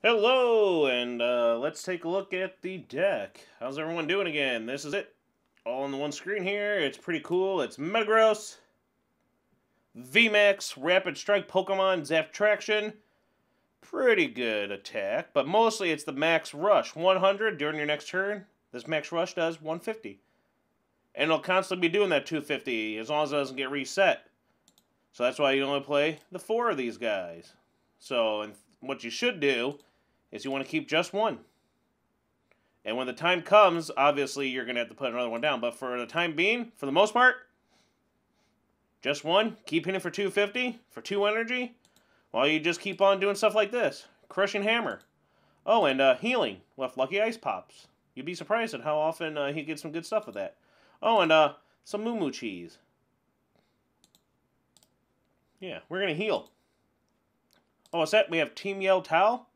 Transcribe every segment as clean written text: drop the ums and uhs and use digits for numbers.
Hello, and let's take a look at the deck. How's everyone doing again? This is it. All on the one screen here. It's pretty cool. It's Metagross VMAX Rapid Strike Pokemon Zap Traction. Pretty good attack, but mostly it's the Max Rush. 100 during your next turn. This Max Rush does 150. And it'll constantly be doing that 250 as long as it doesn't get reset. So that's why you only play the 4 of these guys. So what you should do is you want to keep just one. And when the time comes, obviously you're going to have to put another one down. But for the time being, for the most part, just one. Keep hitting for 250, for 2 energy, while you just keep on doing stuff like this. Crushing Hammer. Oh, and healing with Lucky Ice Pops. You'd be surprised at how often he gets some good stuff with that. Oh, and some Moo Moo Cheese. Yeah, we're going to heal. Oh, what's that? We have Team Yell Towel?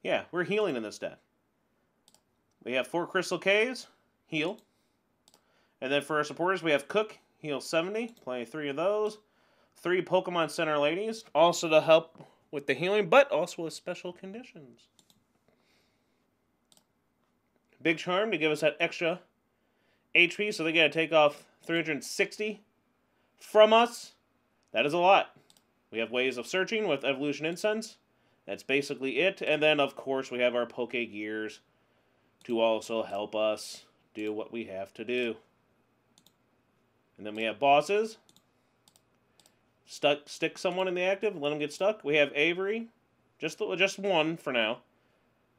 Yeah, we're healing in this deck. We have 4 Crystal K's, heal. And then for our supporters, we have Cook, heal 70, play 3 of those. 3 Pokemon Center Ladies, also to help with the healing, but also with special conditions. Big Charm to give us that extra HP, so they got to take off 360 from us. That is a lot. We have Ways of Searching with Evolution Incense. That's basically it. And then, of course, we have our Poke Gears to also help us do what we have to do. And then we have bosses. Stick someone in the active, let them get stuck. We have Avery. Just one for now.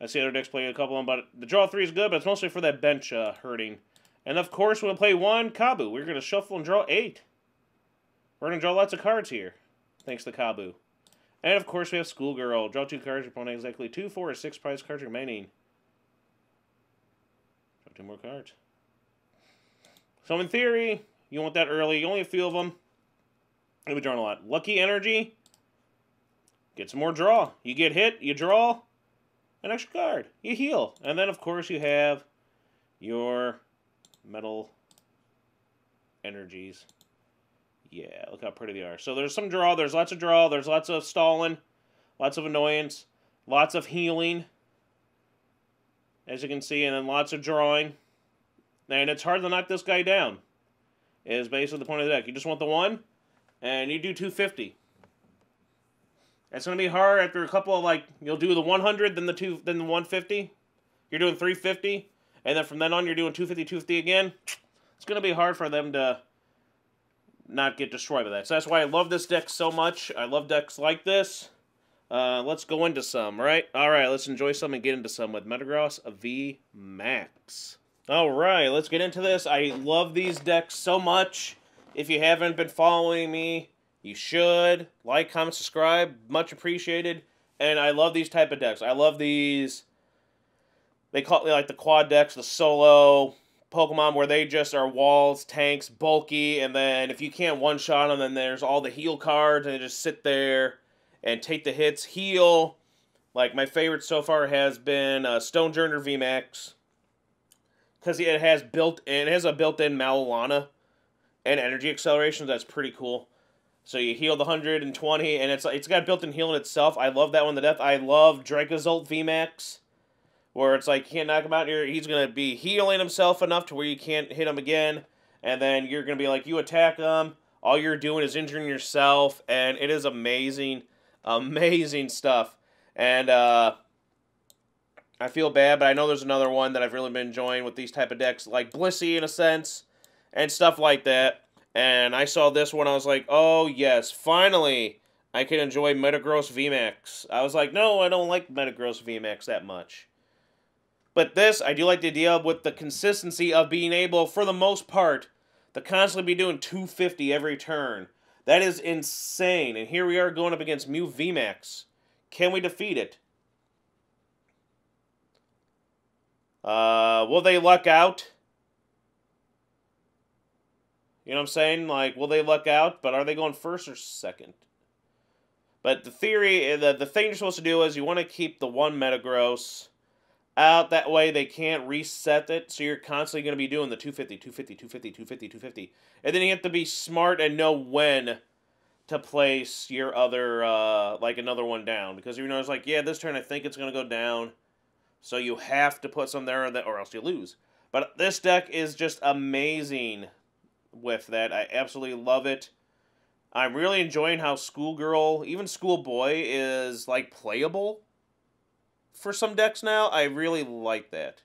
I see other decks play a couple of them, but the draw 3 is good, but it's mostly for that bench hurting. And, of course, we'll play 1 Kabu. We're going to shuffle and draw 8. We're going to draw lots of cards here, thanks to Kabu. And, of course, we have Schoolgirl. Draw 2 cards. Your opponent has exactly 2, 4, or 6 prize cards remaining. Draw 2 more cards. So, in theory, you want that early. You only have a few of them. You'll be drawing a lot. Lucky Energy. Get some more draw. You get hit, you draw an extra card. You heal. And then, of course, you have your Metal Energies. Yeah, look how pretty they are. So there's some draw, there's lots of stalling, lots of annoyance, lots of healing, as you can see, and then lots of drawing. And it's hard to knock this guy down, is basically the point of the deck. You just want the 1, and you do 250. It's going to be hard after a couple of, you'll do the 100, then the 150. You're doing 350, and then from then on you're doing 250, 250 again. It's going to be hard for them to not get destroyed by that. So that's why I love this deck so much. I love decks like this. Let's go into some, right? Alright, let's enjoy some and get into some with Metagross VMAX. Alright, let's get into this. I love these decks so much. If you haven't been following me, you should. Like, comment, subscribe. Much appreciated. And I love these type of decks. I love these. They call it like the quad decks, the solo Pokemon where they just are walls, tanks, bulky, and then if you can't one-shot them, then there's all the heal cards, and they just sit there and take the hits, heal. Like, my favorite so far has been Stonejourner VMAX, because it has a built-in Malolana and energy acceleration. That's pretty cool. So you heal the 120, and it's got built-in healing itself. I love that one to death. I love Dracozolt VMAX, where it's like you can't knock him out here. He's going to be healing himself enough to where you can't hit him again. And then you're going to be like, you attack him. All you're doing is injuring yourself. And it is amazing. Amazing stuff. And I feel bad, but I know there's another one that I've really been enjoying with these type of decks. Like Blissey, in a sense. And stuff like that. And I saw this one. I was like, oh, yes. Finally, I can enjoy Metagross VMAX. I was like, no, I don't like Metagross VMAX that much. But this, I do like the idea with the consistency of being able, for the most part, to constantly be doing 250 every turn. That is insane. And here we are going up against Mew VMAX. Can we defeat it? Will they luck out? You know what I'm saying? Like, will they luck out? But are they going first or second? But the theory, the thing you're supposed to do is you want to keep the 1 Metagross out. That way they can't reset it, so you're constantly going to be doing the 250, 250, 250, 250, 250. And then you have to be smart and know when to place your other, like, another one down. Because you know, it's like, yeah, this turn I think it's going to go down. So you have to put some there or else you lose. But this deck is just amazing with that. I absolutely love it. I'm really enjoying how Schoolgirl, even Schoolboy, is, like, playable for some decks now. I really like that.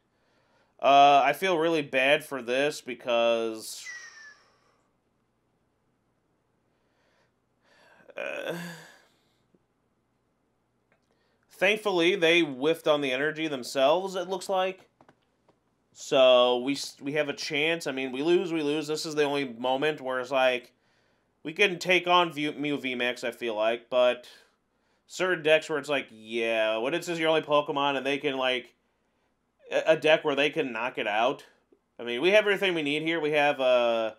I feel really bad for this because... thankfully, they whiffed on the energy themselves, it looks like. So, we have a chance. I mean, we lose. This is the only moment where it's like, we can take on Mew VMAX, I feel like, but certain decks where it's like, yeah, when it's just your only Pokemon and they can, like, a deck where they can knock it out. I mean, we have everything we need here. We have the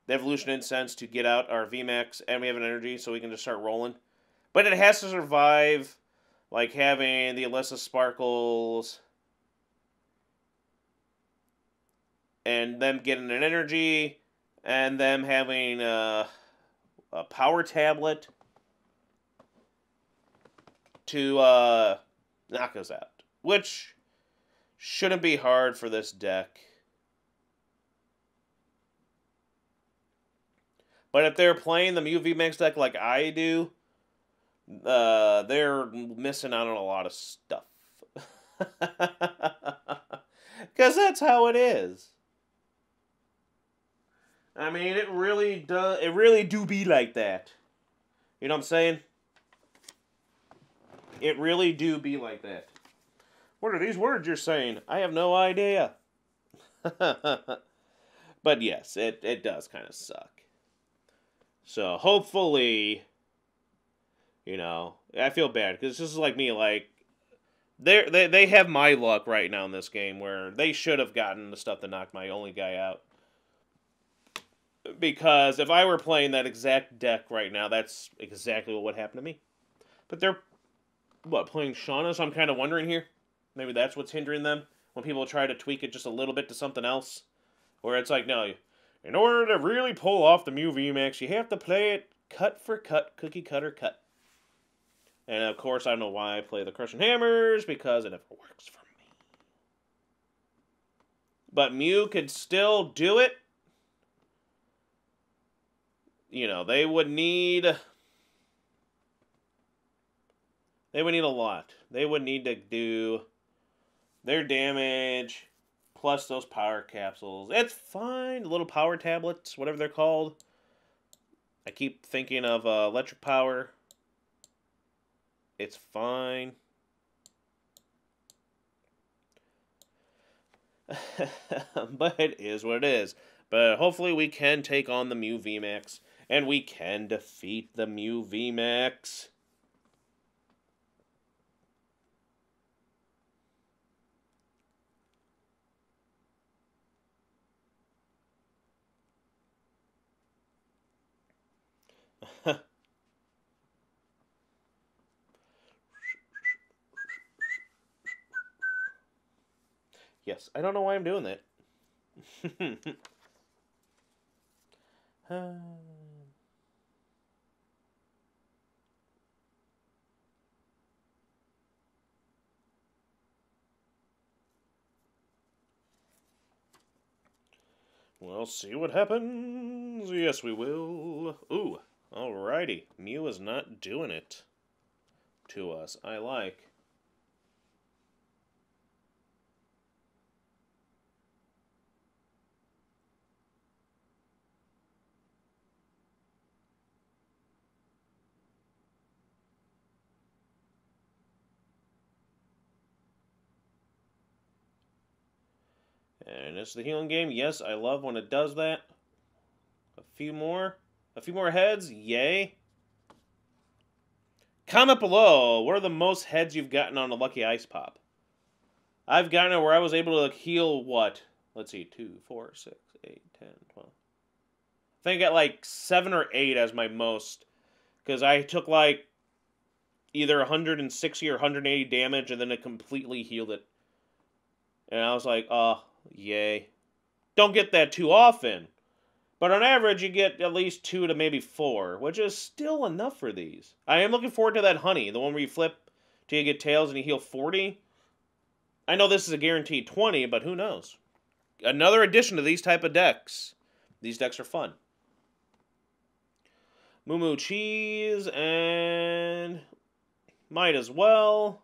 Evolution Incense to get out our VMAX, and we have an energy, so we can just start rolling. But it has to survive, like, having the Alyssa Sparkles and them getting an energy, and them having a power tablet to knock us out, which shouldn't be hard for this deck. But if they're playing the Mew VMAX deck like I do, they're missing out on a lot of stuff. Because that's how it is. I mean, it really do be like that. You know what I'm saying? It really do be like that. What are these words you're saying? I have no idea. But yes, it does kind of suck. So hopefully, you know, I feel bad because this is like me, like they have my luck right now in this game where they should have gotten the stuff to knock my only guy out. Because if I were playing that exact deck right now, that's exactly what would happen to me. But they're, what, playing Shauna? So I'm kind of wondering here. Maybe that's what's hindering them. When people try to tweak it just a little bit to something else. Where it's like, no, in order to really pull off the Mew VMAX, you have to play it cut for cut, cookie cutter cut. And of course, I don't know why I play the Crushing Hammers, because it never works for me. But Mew could still do it. You know, they would need a lot. They would need to do their damage plus those power capsules. It's fine. Little power tablets, whatever they're called. I keep thinking of electric power. It's fine. But it is what it is. But hopefully we can take on the Mew VMAX. And we can defeat the Mew VMAX. Yes, I don't know why I'm doing that. We'll see what happens. Yes, we will. Ooh, alrighty. Mew is not doing it to us. I like. And it's the healing game. Yes, I love when it does that. A few more heads. Yay. Comment below. What are the most heads you've gotten on a Lucky Ice Pop? I've gotten it where I was able to heal what? Let's see. 2, 4, 6, 8, 10, 12. I think I got like 7 or 8 as my most. Because I took like either 160 or 180 damage and then it completely healed it. And I was like, oh, yay. Don't get that too often. But on average, you get at least 2 to maybe 4, which is still enough for these. I am looking forward to that honey, the one where you flip till you get tails and you heal 40. I know this is a guaranteed 20, but who knows? Another addition to these type of decks. These decks are fun. Moo Moo Cheese, and might as well.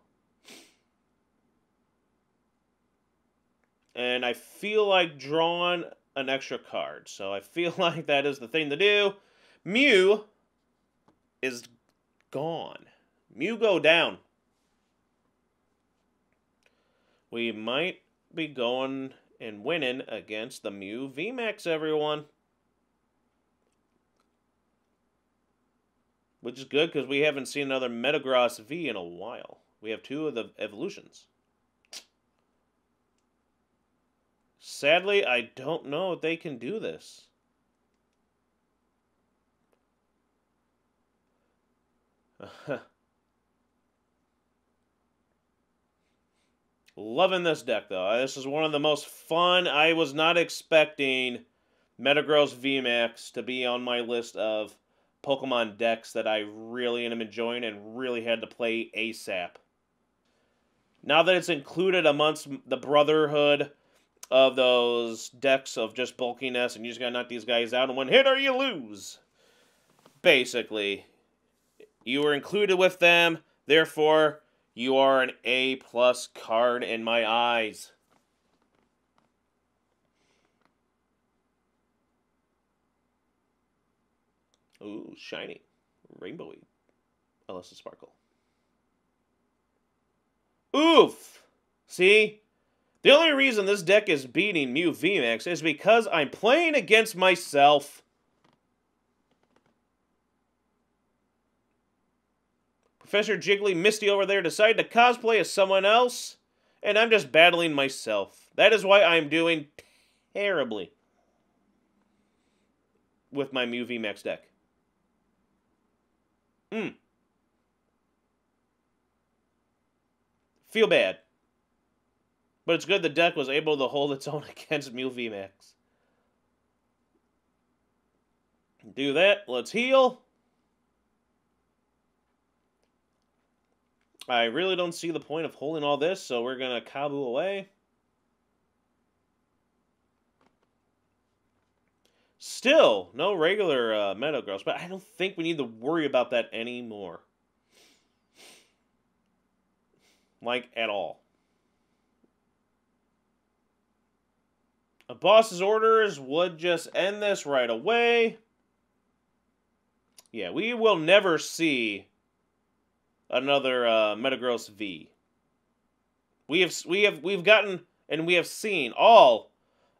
And I feel like drawing an extra card, so I feel like that is the thing to do. Mew is gone. Mew go down. We might be going and winning against the Mew VMAX, everyone. Which is good because we haven't seen another Metagross V in a while. We have 2 of the evolutions. Sadly, I don't know if they can do this. Loving this deck, though. This is one of the most fun. I was not expecting Metagross VMAX to be on my list of Pokemon decks that I really am enjoying and really had to play ASAP. Now that it's included amongst the brotherhood of those decks of just bulkiness and you just gotta knock these guys out in one hit or you lose. Basically, you were included with them, therefore you are an A+ card in my eyes. Ooh, shiny. Rainbowy. Alyssa Sparkle. Oof! See? The only reason this deck is beating Mew VMAX is because I'm playing against myself. Professor Jiggly Misty over there decided to cosplay as someone else, and I'm just battling myself. That is why I'm doing terribly with my Mew VMAX deck. Feel bad. But it's good the deck was able to hold its own against Mew VMAX. Do that. Let's heal. I really don't see the point of holding all this, so we're going to Kabu away. Still, no regular Metagross, but I don't think we need to worry about that anymore. Like, at all. A boss's orders would just end this right away. Yeah, we will never see another Metagross V. We've gotten and we have seen all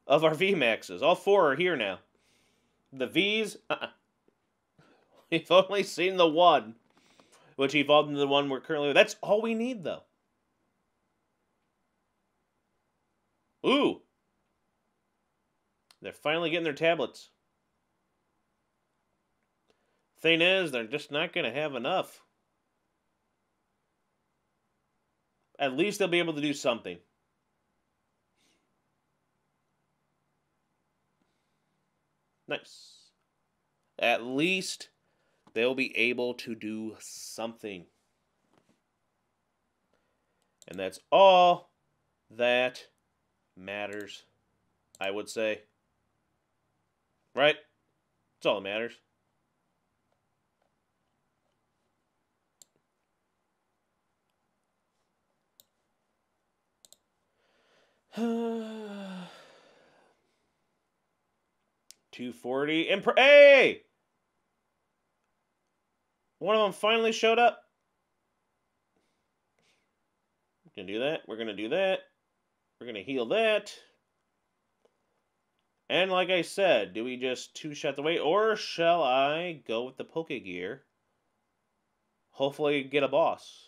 of our VMAXs. All 4 are here now. The V's, we've only seen the one, which evolved into the one we're currently. That's all we need, though. Ooh. They're finally getting their tablets. Thing is, they're just not going to have enough. At least they'll be able to do something. Nice. At least they'll be able to do something. And that's all that matters, I would say. Right? That's all that matters. $240. Hey! One of them finally showed up. We're going to do that. We're going to do that. We're going to heal that. And like I said, do we just 2-shot the way? Or shall I go with the Poke Gear? Hopefully get a boss.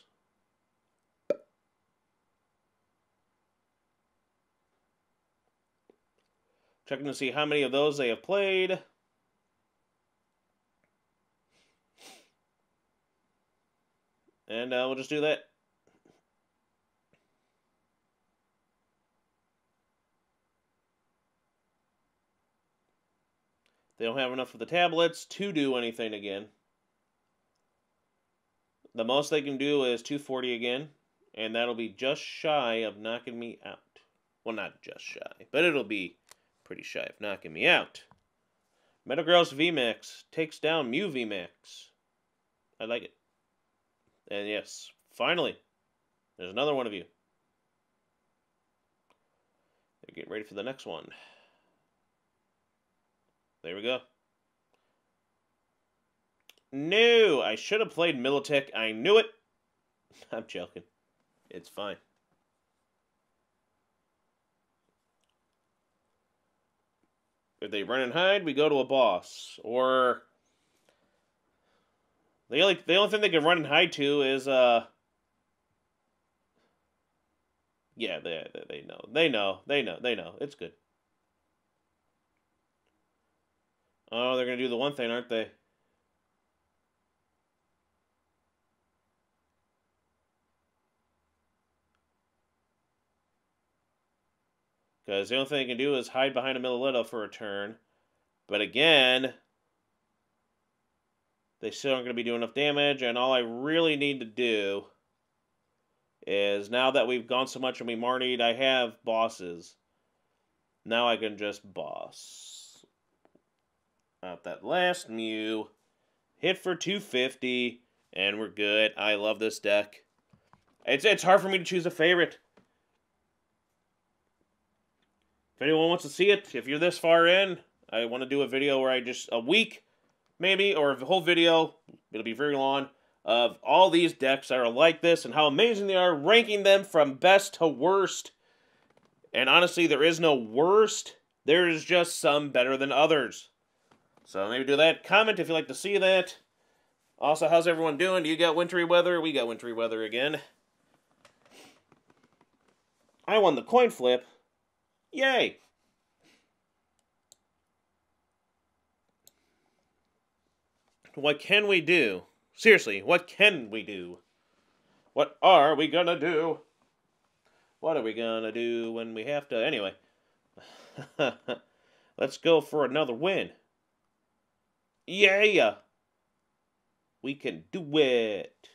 Checking to see how many of those they have played. And we'll just do that. They don't have enough of the tablets to do anything again. The most they can do is 240 again, and that'll be just shy of knocking me out. Well, not just shy, but it'll be pretty shy of knocking me out. Metagross VMAX takes down Mew VMAX. I like it. And yes, finally, there's another one of you. They're getting ready for the next one. There we go. No, I should have played Militech. I knew it. I'm joking. It's fine. If they run and hide, we go to a boss. Or the only thing they can run and hide to is yeah, they know. They know. It's good. Oh, they're gonna do the one thing, aren't they? Because the only thing they can do is hide behind a Millilita for a turn. But again, they still aren't going to be doing enough damage. And all I really need to do is, now that we've gone so much and we marnied, I have bosses. Now I can just boss out that last Mew. Hit for 250. And we're good. I love this deck. It's hard for me to choose a favorite. If anyone wants to see it, if you're this far in, I want to do a video where a week, maybe, or a whole video, it'll be very long, of all these decks that are like this and how amazing they are, ranking them from best to worst. And honestly, there is no worst. There is just some better than others. So maybe do that. Comment if you'd like to see that. Also, how's everyone doing? Do you got wintry weather? We got wintry weather again. I won the coin flip. Yay! What can we do? Seriously, what can we do? What are we gonna do? What are we gonna do when we have to... Anyway. Let's go for another win. Yeah! We can do it!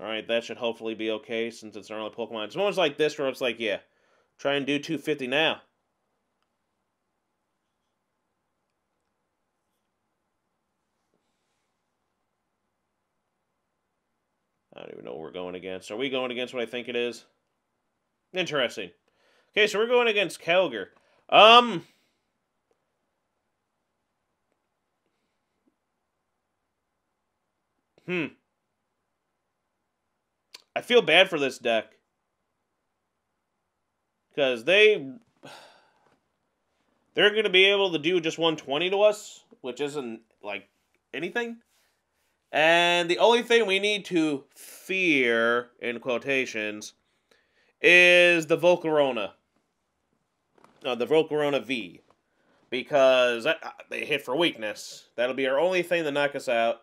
Alright, that should hopefully be okay since it's our only Pokemon. It's moments like this where it's like, yeah, try and do 250 now. I don't even know what we're going against. Are we going against what I think it is? Interesting. Okay, so we're going against Kelger. I feel bad for this deck. Because they're going to be able to do just 120 to us, which isn't, like, anything. And the only thing we need to fear, in quotations, is the Volcarona. The Volcarona V. Because they hit for weakness. That'll be our only thing to knock us out.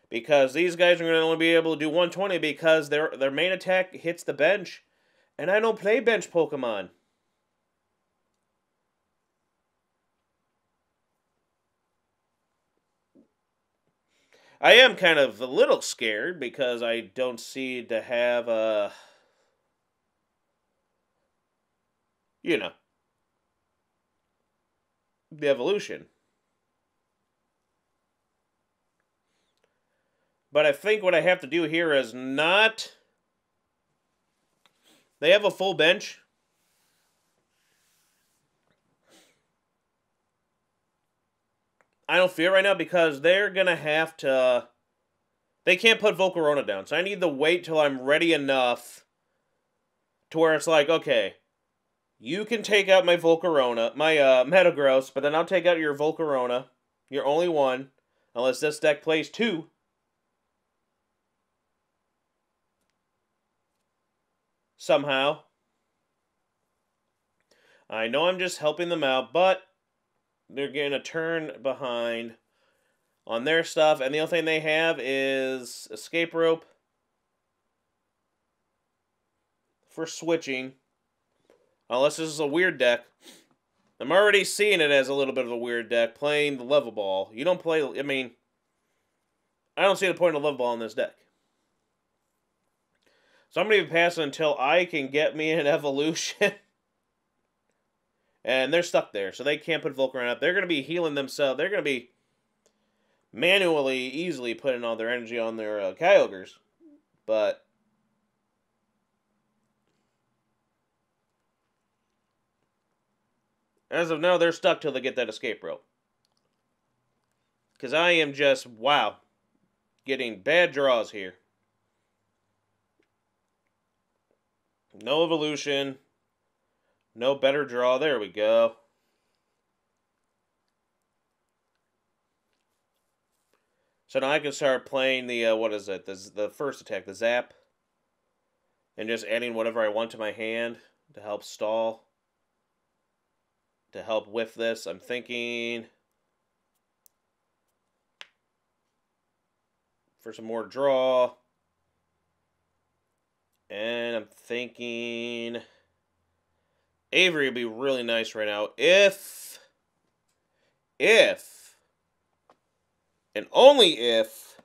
Because these guys are going to only be able to do 120 because their main attack hits the bench. And I don't play bench Pokemon. I am kind of a little scared because I don't see to have a... You know. The evolution. But I think what I have to do here is not... They have a full bench. I don't fear right now because they're going to have to... They can't put Volcarona down. So I need to wait till I'm ready enough to where it's like, okay, you can take out my Volcarona, my Metagross, but then I'll take out your Volcarona, your only one, unless this deck plays two. Somehow. I know I'm just helping them out, but they're getting a turn behind on their stuff, and the only thing they have is Escape Rope for switching. Unless this is a weird deck. I'm already seeing it as a little bit of a weird deck, playing the level ball. You don't play... I mean, I don't see the point of level ball in this deck. So I'm going to be passing until I can get me an evolution. And they're stuck there, so they can't put Volcarona up. They're going to be healing themselves. They're going to be manually, easily putting all their energy on their Kyogres. But as of now, they're stuck till they get that escape rope. Because I am just, wow, getting bad draws here. No evolution. No better draw. There we go. So now I can start playing the, what is it? The first attack, the Zap. And just adding whatever I want to my hand to help stall. To help with this. I'm thinking for some more draw. And I'm thinking Avery would be really nice right now if, and only if,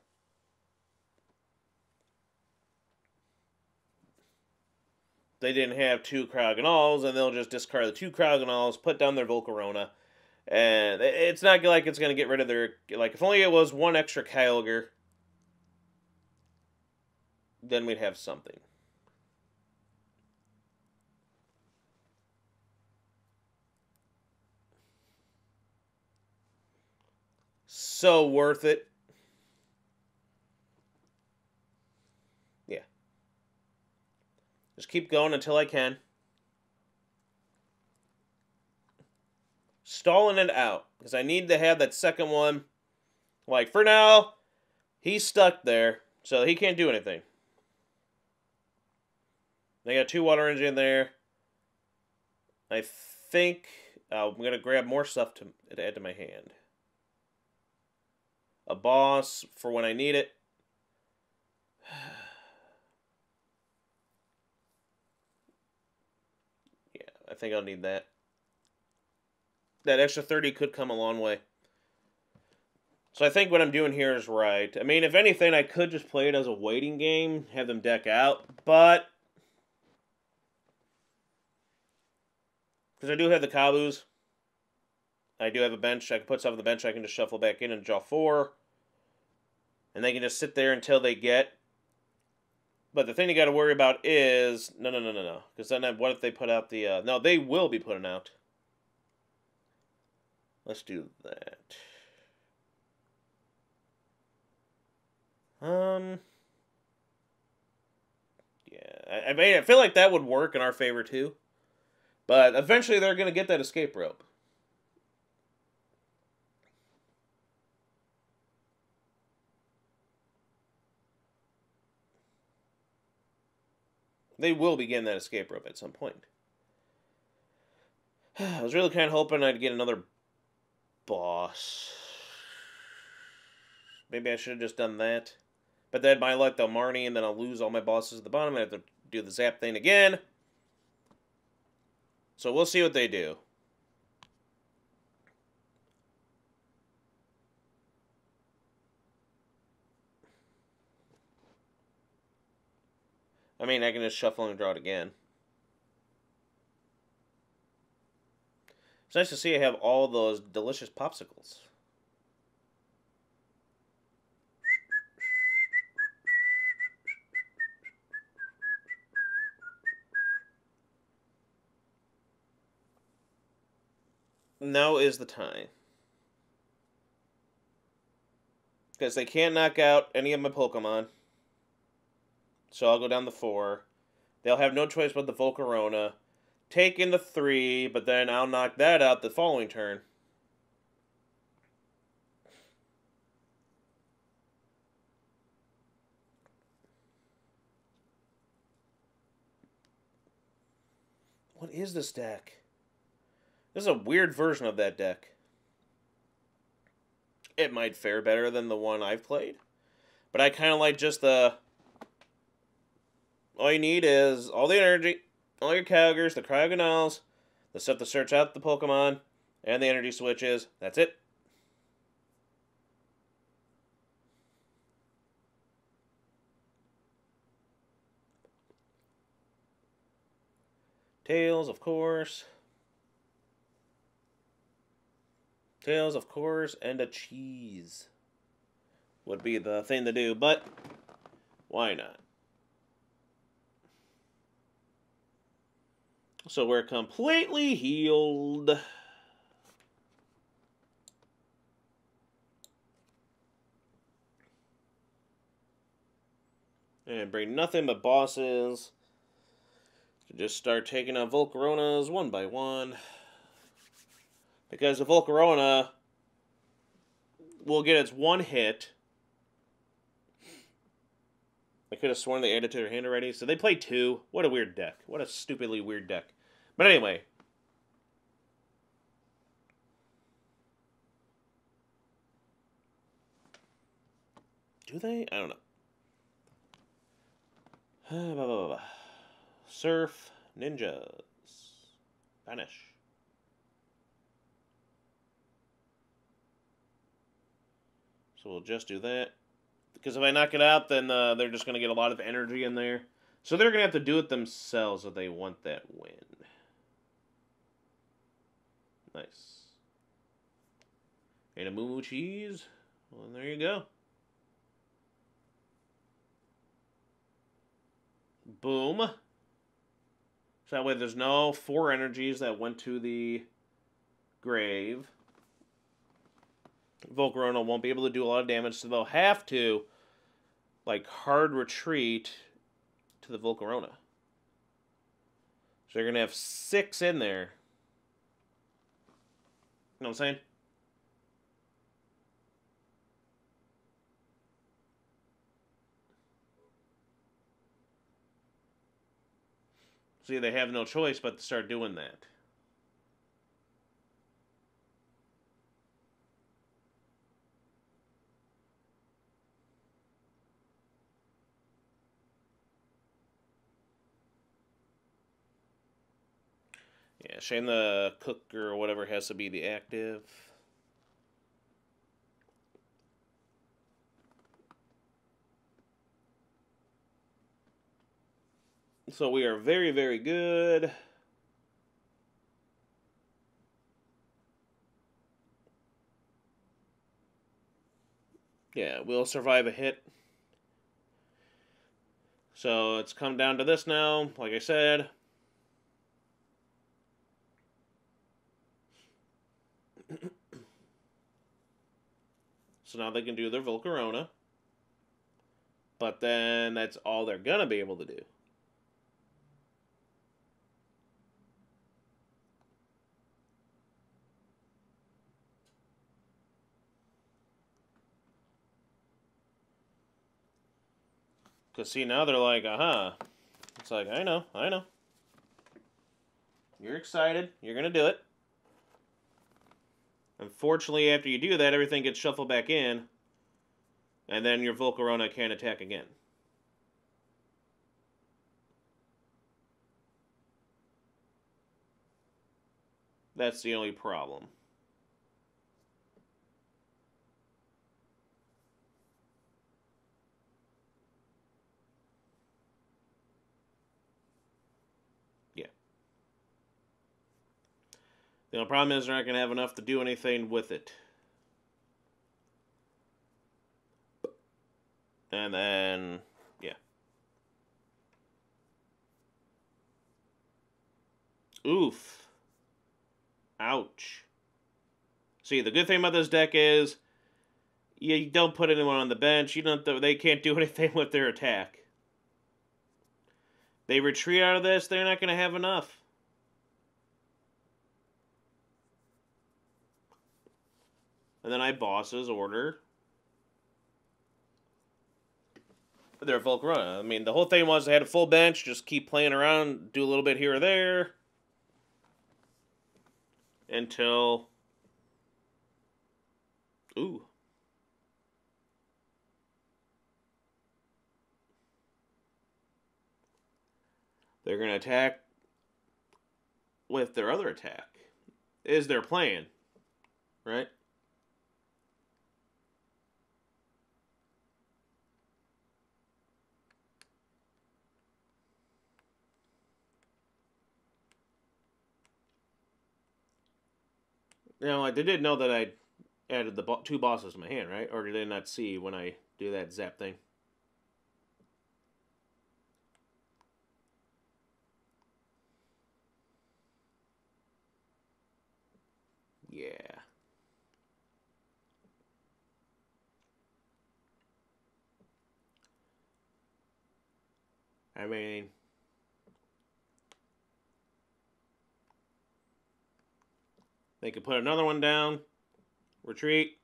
they didn't have 2 Cryogonals, and they'll just discard the 2 Cryogonals, put down their Volcarona, and it's not like it's going to get rid of their, like, if only it was 1 extra Kyogre, then we'd have something. So worth it. Yeah. Just keep going until I can. Stalling it out. Because I need to have that second one. Like, for now, he's stuck there. So he can't do anything. They got 2 water energy in there. I think I'm going to grab more stuff to add to my hand. A boss for when I need it. Yeah, I think I'll need that. That extra 30 could come a long way. So I think what I'm doing here is right. I mean, if anything, I could just play it as a waiting game, have them deck out, but because I do have the Kabus, I do have a bench. I can put stuff on the bench. I can just shuffle back in and draw 4. And they can just sit there until they get. But the thing you got to worry about is no. Because then what if they put out the? No, they will be putting out. Let's do that. Yeah, I mean, I feel like that would work in our favor too. But eventually they're going to get that escape rope. They will be getting that escape rope at some point. I was really kind of hoping I'd get another boss. Maybe I should have just done that. But then my luck, they'll Marnie, and then I'll lose all my bosses at the bottom. I have to do the Zap thing again. So we'll see what they do. I mean, I can just shuffle and draw it again. It's nice to see I have all those delicious popsicles. Now is the time. Because they can't knock out any of my Pokemon. So I'll go down to 4. They'll have no choice but the Volcarona. Take in the 3, but then I'll knock that out the following turn. What is this deck? This is a weird version of that deck. It might fare better than the one I've played. But I kind of like just the... All you need is all the energy, all your Kyogres, the Cryogonals, the stuff to search out the Pokemon, and the energy switches. That's it. Tails, of course. Tails, of course, and a cheese would be the thing to do, but why not? So we're completely healed. And bring nothing but bosses. Just start taking out Volcaronas one by one. Because the Volcarona will get its one hit. I could have sworn they added to their hand already. So they play 2. What a weird deck. What a stupidly weird deck. But anyway. Do they? I don't know. Surf. Ninjas. Banish. So we'll just do that. Because if I knock it out, then they're just going to get a lot of energy in there. So they're going to have to do it themselves if they want that win. Nice. And a moo cheese. Well, there you go. Boom. So that way there's no 4 energies that went to the grave. Volcarona won't be able to do a lot of damage, so they'll have to, like, hard retreat to the Volcarona. So you're going to have 6 in there. You know what I'm saying? See, they have no choice but to start doing that. Yeah, shame the cook or whatever has to be the active. So we are very, very good. Yeah, we'll survive a hit. So it's come down to this now, like I said. So now they can do their Volcarona. But then that's all they're going to be able to do. Because, see, now they're like, aha. It's like, I know. You're excited. You're going to do it. Unfortunately, after you do that, everything gets shuffled back in. And then your Volcarona can't attack again. That's the only problem. Yeah. The only problem is they're not going to have enough to do anything with it. And then, yeah. Oof. Ouch. See, the good thing about this deck is you don't put anyone on the bench. You don't. They can't do anything with their attack. They retreat out of this, they're not going to have enough. And then I bosses order their Volcarona. I mean, the whole thing was they had a full bench, just keep playing around, do a little bit here or there. Until... Ooh. They're going to attack with their other attack. Is their plan, right? Now, they did know that I added the 2 bosses to my hand, right? Or did they not see when I do that zap thing? Yeah. I mean, they could put another one down. Retreat.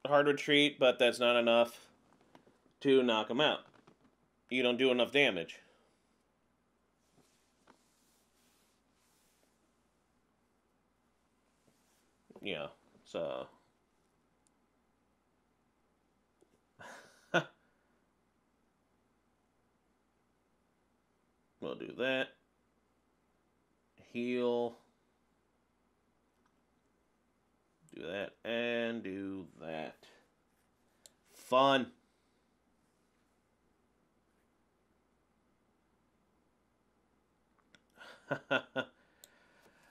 Hard retreat, but that's not enough to knock them out. You don't do enough damage. Yeah, so... we'll do that. Heal. Do that, and do that. Fun.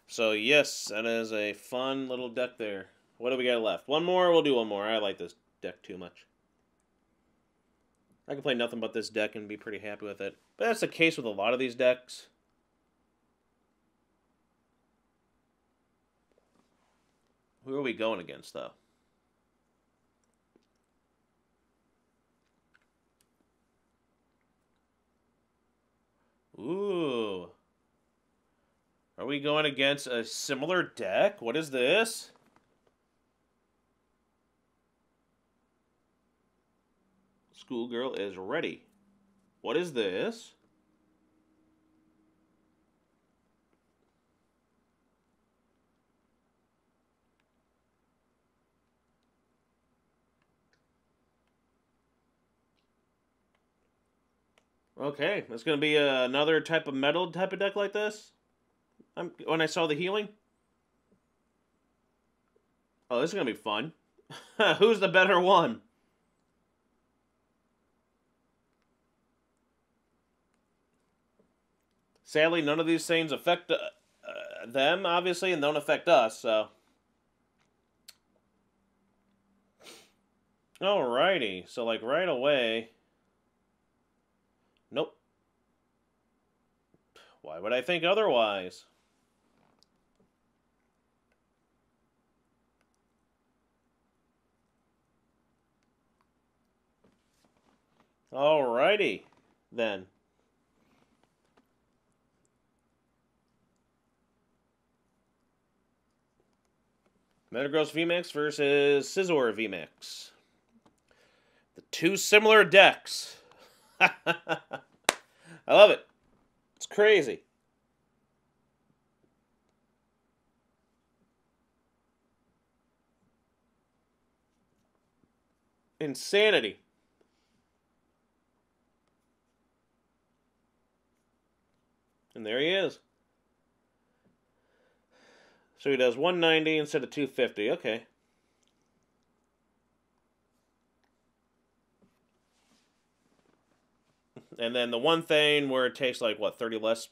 So, yes, that is a fun little deck there. What do we got left? One more? We'll do one more. I like this deck too much. I can play nothing but this deck and be pretty happy with it. But that's the case with a lot of these decks. Who are we going against, though? Ooh. Are we going against a similar deck? What is this? Schoolgirl is ready. What is this? Okay, it's going to be another type of metal type of deck like this? When I saw the healing? Oh, this is going to be fun. Who's the better one? Sadly, none of these things affect them, obviously, and don't affect us, so... Alrighty, so, like, right away... Nope. Why would I think otherwise? Alrighty, then. Metagross VMAX versus Scizor VMAX. The 2 similar decks. I love it. It's crazy. Insanity. And there he is. So he does 190 instead of 250. Okay. And then the one thing where it takes, like, what, 30 less?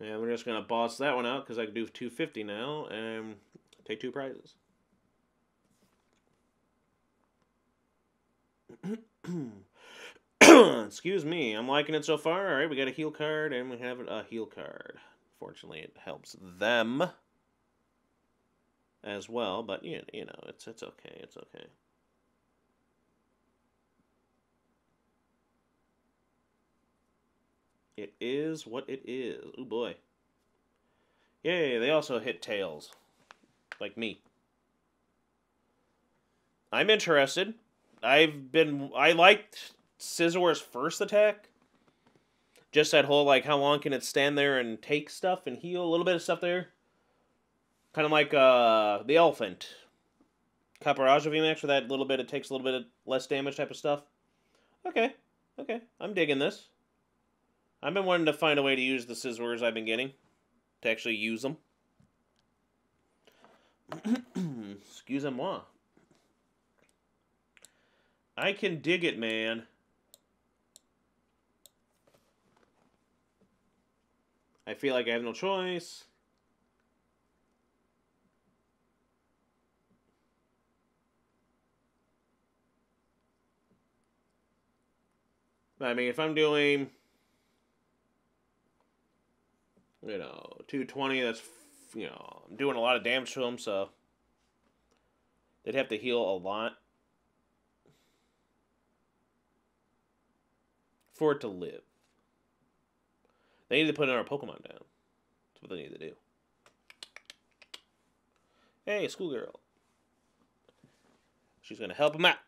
And we're just going to boss that one out because I can do 250 now and take 2 prizes. Excuse me, I'm liking it so far. Alright, we got a heal card and we have a heal card. Fortunately, it helps them as well, but you know, it's okay, it's okay. It is what it is. Oh boy. Yay, they also hit tails. Like me. I'm interested. I liked Scizor's first attack. Just that whole, like, how long can it stand there and take stuff and heal? A little bit of stuff there. Kind of like the elephant. Caparaja VMAX for that little bit. It takes a little bit of less damage type of stuff. Okay. Okay. I'm digging this. I've been wanting to find a way to use the Scizors I've been getting. To actually use them. Excusez-moi. I can dig it, man. I feel like I have no choice. I mean, if I'm doing, 220, that's, I'm doing a lot of damage to them, so they'd have to heal a lot for it to live. They need to put our Pokemon down. That's what they need to do. Hey, schoolgirl. She's going to help him out.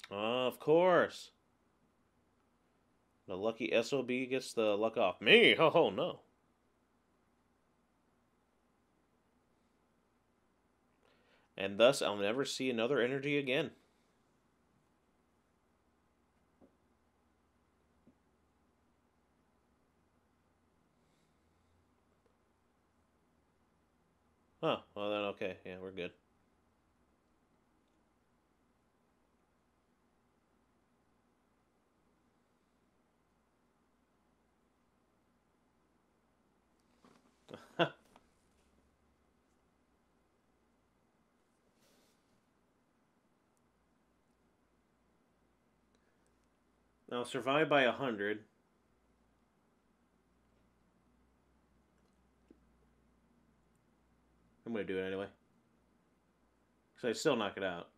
Of course. The lucky SOB gets the luck off me. Oh, no. And thus, I'll never see another energy again. Oh, well then, okay. Yeah, we're good. Now, survive by 100. I'm going to do it anyway. Because I still knock it out.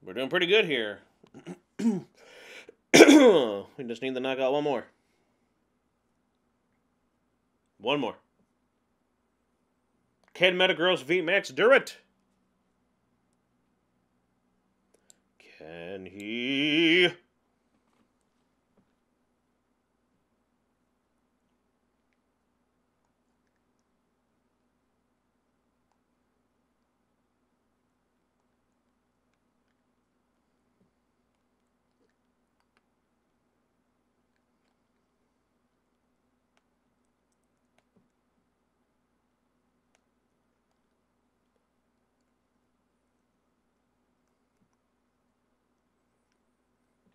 We're doing pretty good here. We just need to knock out one more. One more. Can Metagross VMAX do it? Can he?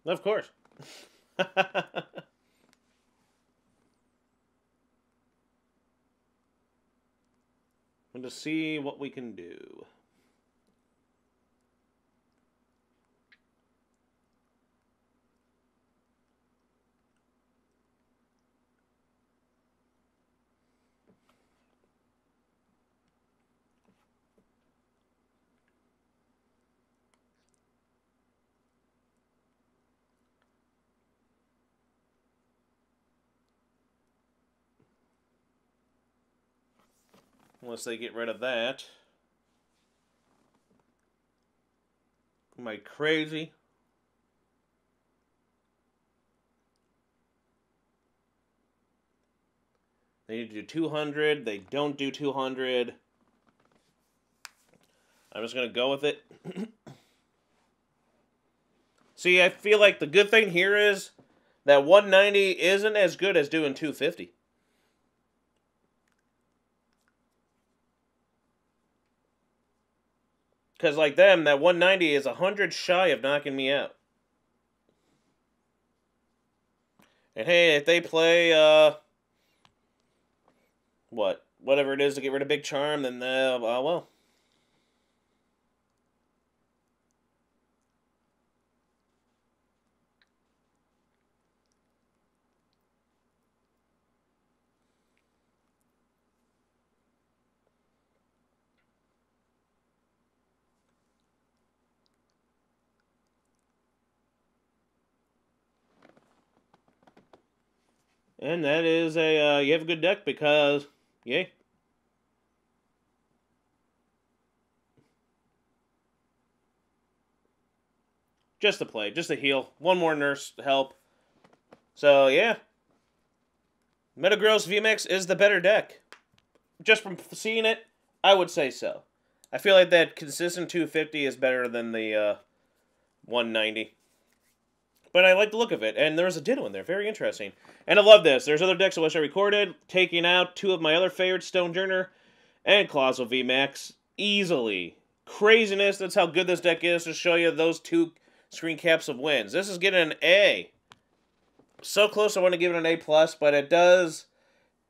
Of course. And to see what we can do. Unless they get rid of that. Am I crazy? They need to do 200. They don't do 200. I'm just going to go with it. See, I feel like the good thing here is that 190 isn't as good as doing 250. Because like them, that 190 is 100 shy of knocking me out. And hey, if they play, whatever it is to get rid of Big Charm, then, well. And that is you have a good deck because, yay. Just to play. Just to heal. One more nurse to help. So, yeah. Metagross VMAX is the better deck. Just from seeing it, I would say so. I feel like that consistent 250 is better than the 190. But I like the look of it, and there's a Ditto in there. Very interesting. And I love this. There's other decks I wish I recorded, taking out two of my other favorites, Stonejourner and Colossal VMAX, easily. Craziness, that's how good this deck is, to show you those two screen caps of wins. This is getting an A. So close I want to give it an A+, but it does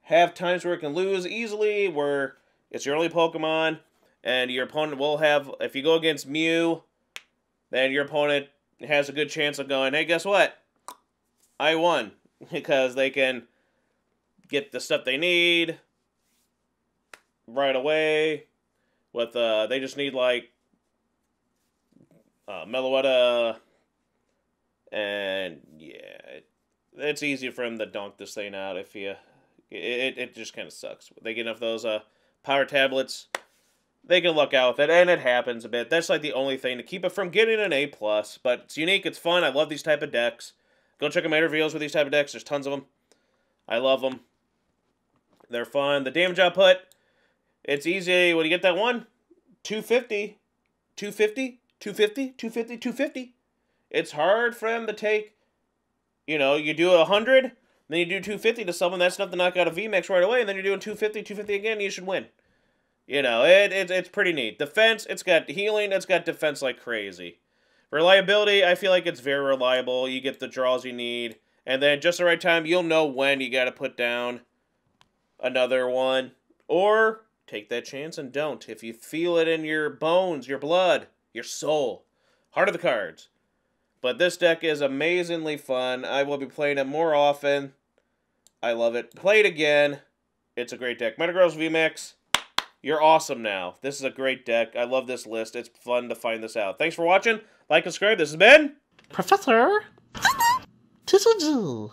have times where it can lose easily, where it's your only Pokemon, and your opponent will have, if you go against Mew, then your opponent has a good chance of going, hey, guess what? I won. Because they can get the stuff they need right away. With, they just need, like, Meloetta. And, yeah, it's easy for them to donk this thing out if you... It just kind of sucks. They get enough of those power tablets, they can luck out with it, and it happens a bit. That's like the only thing to keep it from getting an A+. But it's unique, it's fun, I love these type of decks. Go check out my interviews with these type of decks, there's tons of them. I love them. They're fun. The damage output, it's easy. When you get that one, 250, 250, 250, 250, 250. It's hard for them to take, you know, you do 100, then you do 250 to someone, that's enough to knock out a VMAX right away, and then you're doing 250, 250 again, you should win. You know, it's pretty neat. Defense, it's got healing, it's got defense like crazy. Reliability, I feel like it's very reliable. You get the draws you need. And then just the right time, you'll know when you got to put down another one. Or take that chance and don't. If you feel it in your bones, your blood, your soul. Heart of the cards. But this deck is amazingly fun. I will be playing it more often. I love it. Play it again. It's a great deck. Metagross VMAX. You're awesome now. This is a great deck. I love this list. It's fun to find this out. Thanks for watching. Like and subscribe. This has been... Professor TCG.